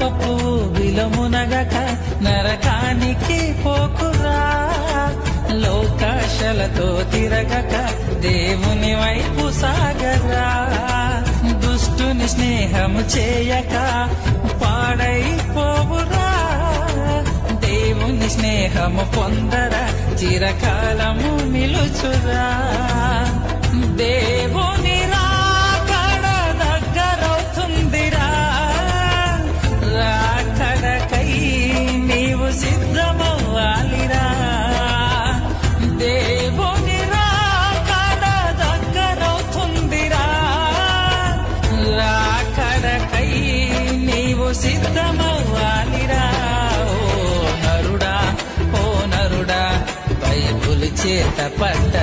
పాపపు విలమునగక నరకానికి పోకురా. లోకాశలతో తిరగక దేవుని వైపు సాగరా. దుష్టుని స్నేహము చేయక పాడైపోవురా. దేవుని స్నేహము పొందరా, చిరకాలము నిలుచురా. దేవుని రాకడ దగ్గరవుతుందిరా. రాకడకై నీవు సిద్ధమవ్వాలిరా. దేవుని రాకడ దగ్గరవుతుందిరా. రాకడకై నీవు సిద్ధమవ్వాలిరా. ఓ నరుడా, బైబులు చేత పట్ట